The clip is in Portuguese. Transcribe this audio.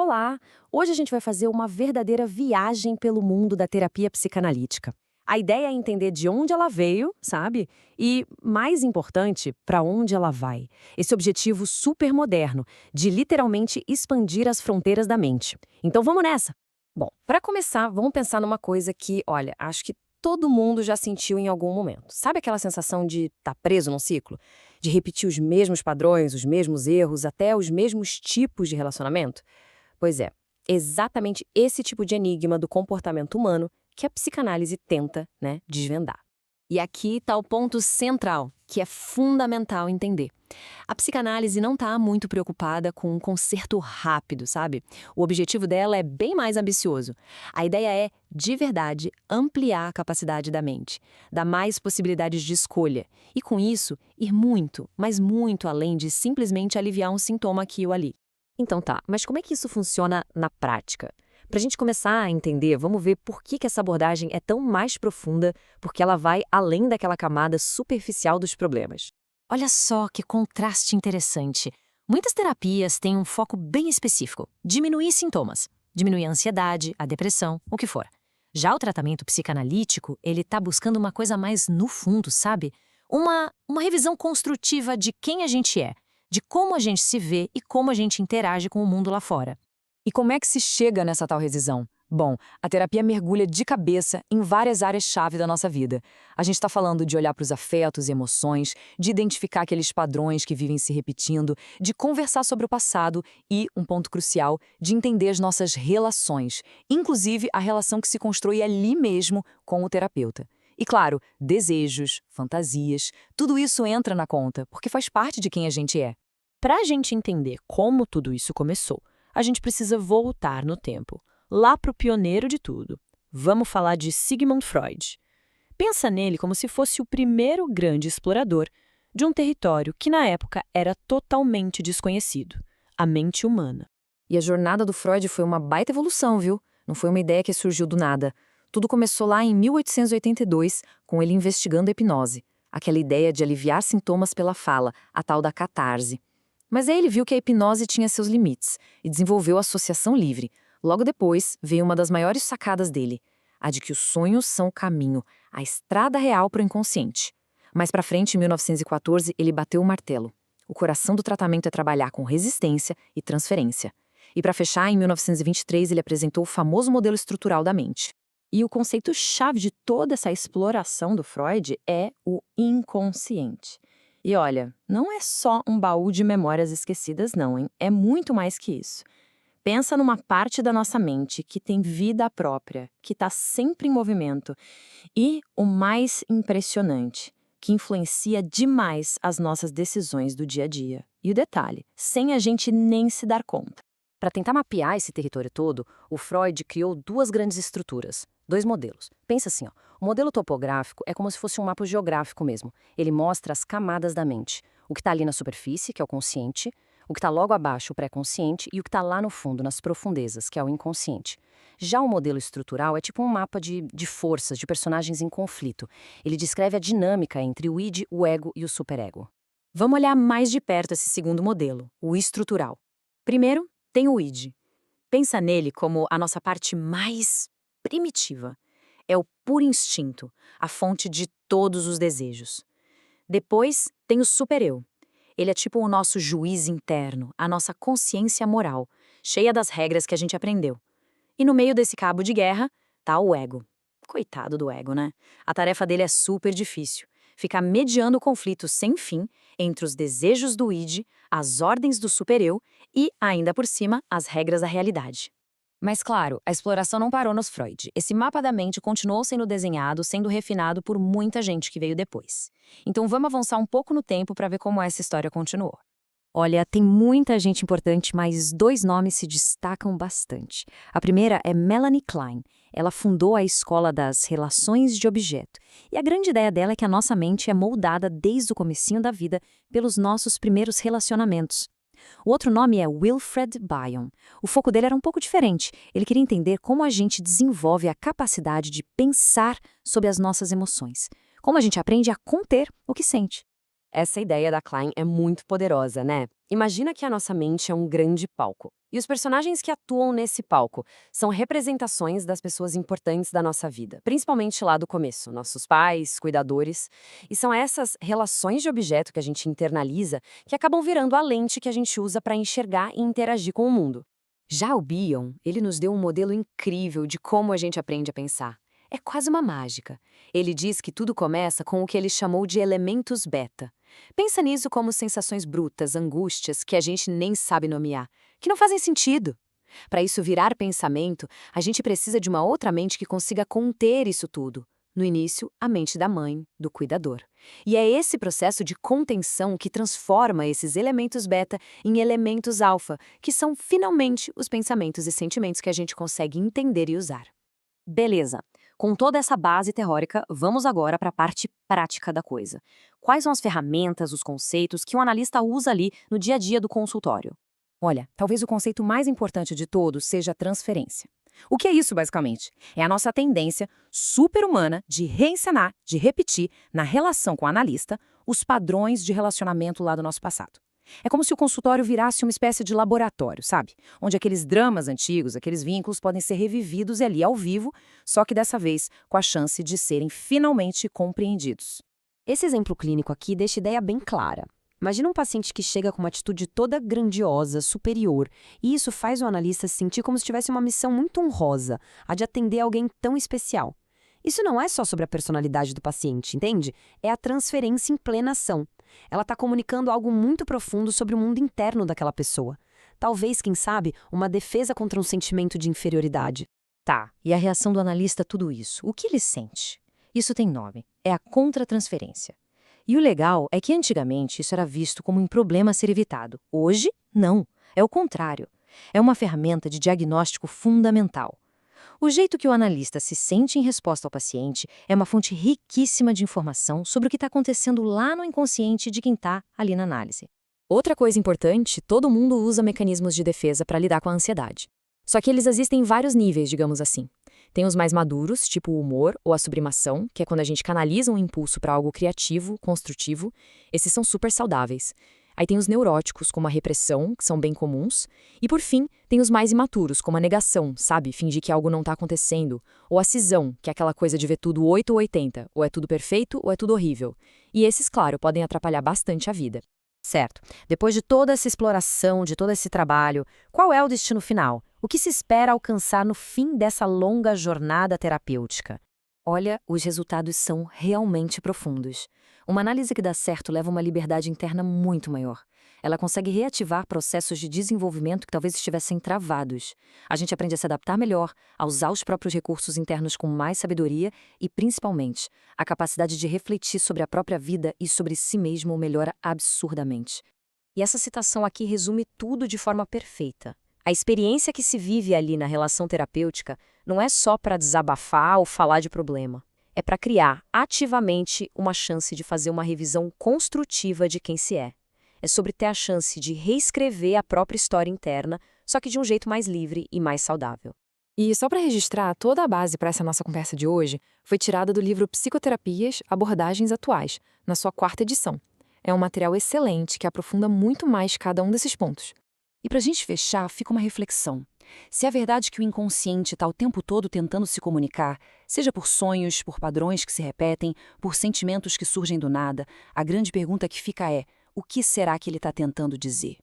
Olá! Hoje a gente vai fazer uma verdadeira viagem pelo mundo da terapia psicanalítica. A ideia é entender de onde ela veio, sabe? E, mais importante, para onde ela vai. Esse objetivo super moderno de literalmente expandir as fronteiras da mente. Então vamos nessa! Bom, para começar, vamos pensar numa coisa que, olha, acho que todo mundo já sentiu em algum momento. Sabe aquela sensação de estar preso num ciclo? De repetir os mesmos padrões, os mesmos erros, até os mesmos tipos de relacionamento? Pois é, exatamente esse tipo de enigma do comportamento humano que a psicanálise tenta, desvendar. E aqui está o ponto central, que é fundamental entender. A psicanálise não está muito preocupada com um conserto rápido, sabe? O objetivo dela é bem mais ambicioso. A ideia é, de verdade, ampliar a capacidade da mente, dar mais possibilidades de escolha e, com isso, ir muito, mas muito além de simplesmente aliviar um sintoma aqui ou ali. Então tá, mas como é que isso funciona na prática? Para a gente começar a entender, vamos ver por que essa abordagem é tão mais profunda, porque ela vai além daquela camada superficial dos problemas. Olha só que contraste interessante. Muitas terapias têm um foco bem específico: diminuir sintomas, diminuir a ansiedade, a depressão, o que for. Já o tratamento psicanalítico, ele está buscando uma coisa mais no fundo, sabe? Uma revisão construtiva de quem a gente é, de como a gente se vê e como a gente interage com o mundo lá fora. E como é que se chega nessa tal revisão? Bom, a terapia mergulha de cabeça em várias áreas-chave da nossa vida. A gente está falando de olhar para os afetos e emoções, de identificar aqueles padrões que vivem se repetindo, de conversar sobre o passado e, um ponto crucial, de entender as nossas relações, inclusive a relação que se constrói ali mesmo com o terapeuta. E claro, desejos, fantasias, tudo isso entra na conta, porque faz parte de quem a gente é. Para a gente entender como tudo isso começou, a gente precisa voltar no tempo, lá para o pioneiro de tudo. Vamos falar de Sigmund Freud. Pensa nele como se fosse o primeiro grande explorador de um território que na época era totalmente desconhecido, a mente humana. E a jornada do Freud foi uma baita evolução, viu? Não foi uma ideia que surgiu do nada. Tudo começou lá em 1882, com ele investigando a hipnose, aquela ideia de aliviar sintomas pela fala, a tal da catarse. Mas aí ele viu que a hipnose tinha seus limites e desenvolveu a associação livre. Logo depois, veio uma das maiores sacadas dele, a de que os sonhos são o caminho, a estrada real para o inconsciente. Mais para frente, em 1914, ele bateu o martelo. O coração do tratamento é trabalhar com resistência e transferência. E para fechar, em 1923, ele apresentou o famoso modelo estrutural da mente. E o conceito-chave de toda essa exploração do Freud é o inconsciente. E olha, não é só um baú de memórias esquecidas não, hein? É muito mais que isso. Pensa numa parte da nossa mente que tem vida própria, que está sempre em movimento. E o mais impressionante, que influencia demais as nossas decisões do dia a dia. E o detalhe, sem a gente nem se dar conta. Para tentar mapear esse território todo, o Freud criou duas grandes estruturas, dois modelos. Pensa assim, ó, o modelo topográfico é como se fosse um mapa geográfico mesmo. Ele mostra as camadas da mente. O que está ali na superfície, que é o consciente, o que está logo abaixo, o pré-consciente, e o que está lá no fundo, nas profundezas, que é o inconsciente. Já o modelo estrutural é tipo um mapa de forças, de personagens em conflito. Ele descreve a dinâmica entre o id, o ego e o superego. Vamos olhar mais de perto esse segundo modelo, o estrutural. Primeiro, tem o id. Pensa nele como a nossa parte mais primitiva. É o puro instinto, a fonte de todos os desejos. Depois, tem o supereu. Ele é tipo o nosso juiz interno, a nossa consciência moral, cheia das regras que a gente aprendeu. E no meio desse cabo de guerra, tá o ego. Coitado do ego, né? A tarefa dele é super difícil. Ficar mediando o conflito sem fim entre os desejos do id, as ordens do supereu e, ainda por cima, as regras da realidade. Mas claro, a exploração não parou nos Freud. Esse mapa da mente continuou sendo desenhado, sendo refinado por muita gente que veio depois. Então vamos avançar um pouco no tempo para ver como essa história continuou. Olha, tem muita gente importante, mas dois nomes se destacam bastante. A primeira é Melanie Klein. Ela fundou a Escola das Relações de Objeto. E a grande ideia dela é que a nossa mente é moldada desde o comecinho da vida pelos nossos primeiros relacionamentos. O outro nome é Wilfred Bion. O foco dele era um pouco diferente. Ele queria entender como a gente desenvolve a capacidade de pensar sobre as nossas emoções. Como a gente aprende a conter o que sente. Essa ideia da Klein é muito poderosa, né? Imagina que a nossa mente é um grande palco. E os personagens que atuam nesse palco são representações das pessoas importantes da nossa vida, principalmente lá do começo, nossos pais, cuidadores. E são essas relações de objeto que a gente internaliza que acabam virando a lente que a gente usa para enxergar e interagir com o mundo. Já o Bion, ele nos deu um modelo incrível de como a gente aprende a pensar. É quase uma mágica. Ele diz que tudo começa com o que ele chamou de elementos beta. Pensa nisso como sensações brutas, angústias que a gente nem sabe nomear, que não fazem sentido. Para isso virar pensamento, a gente precisa de uma outra mente que consiga conter isso tudo. No início, a mente da mãe, do cuidador. E é esse processo de contenção que transforma esses elementos beta em elementos alfa, que são finalmente os pensamentos e sentimentos que a gente consegue entender e usar. Beleza. Com toda essa base teórica, vamos agora para a parte prática da coisa. Quais são as ferramentas, os conceitos que um analista usa ali no dia a dia do consultório? Olha, talvez o conceito mais importante de todos seja a transferência. O que é isso, basicamente? É a nossa tendência super-humana de reencenar, de repetir, na relação com o analista, os padrões de relacionamento lá do nosso passado. É como se o consultório virasse uma espécie de laboratório, sabe? Onde aqueles dramas antigos, aqueles vínculos podem ser revividos ali ao vivo, só que dessa vez com a chance de serem finalmente compreendidos. Esse exemplo clínico aqui deixa a ideia bem clara. Imagina um paciente que chega com uma atitude toda grandiosa, superior, e isso faz o analista se sentir como se tivesse uma missão muito honrosa, a de atender alguém tão especial. Isso não é só sobre a personalidade do paciente, entende? É a transferência em plena ação. Ela está comunicando algo muito profundo sobre o mundo interno daquela pessoa. Talvez, quem sabe, uma defesa contra um sentimento de inferioridade. Tá, e a reação do analista a tudo isso? O que ele sente? Isso tem nome, é a contratransferência. E o legal é que antigamente isso era visto como um problema a ser evitado. Hoje, não. É o contrário. É uma ferramenta de diagnóstico fundamental. O jeito que o analista se sente em resposta ao paciente é uma fonte riquíssima de informação sobre o que está acontecendo lá no inconsciente de quem está ali na análise. Outra coisa importante, todo mundo usa mecanismos de defesa para lidar com a ansiedade. Só que eles existem em vários níveis, digamos assim. Tem os mais maduros, tipo o humor ou a sublimação, que é quando a gente canaliza um impulso para algo criativo, construtivo. Esses são super saudáveis. Aí tem os neuróticos, como a repressão, que são bem comuns. E, por fim, tem os mais imaturos, como a negação, sabe? Fingir que algo não está acontecendo. Ou a cisão, que é aquela coisa de ver tudo 8 ou 80. Ou é tudo perfeito ou é tudo horrível. E esses, claro, podem atrapalhar bastante a vida. Certo. Depois de toda essa exploração, de todo esse trabalho, qual é o destino final? O que se espera alcançar no fim dessa longa jornada terapêutica? Olha, os resultados são realmente profundos. Uma análise que dá certo leva uma liberdade interna muito maior. Ela consegue reativar processos de desenvolvimento que talvez estivessem travados. A gente aprende a se adaptar melhor, a usar os próprios recursos internos com mais sabedoria e, principalmente, a capacidade de refletir sobre a própria vida e sobre si mesmo melhora absurdamente. E essa citação aqui resume tudo de forma perfeita. A experiência que se vive ali na relação terapêutica não é só para desabafar ou falar de problema. É para criar ativamente uma chance de fazer uma revisão construtiva de quem se é. É sobre ter a chance de reescrever a própria história interna, só que de um jeito mais livre e mais saudável. E só para registrar, toda a base para essa nossa conversa de hoje foi tirada do livro Psicoterapias, Abordagens Atuais, na sua 4ª edição. É um material excelente que aprofunda muito mais cada um desses pontos. E para a gente fechar, fica uma reflexão. Se é verdade que o inconsciente está o tempo todo tentando se comunicar, seja por sonhos, por padrões que se repetem, por sentimentos que surgem do nada, a grande pergunta que fica é: o que será que ele está tentando dizer?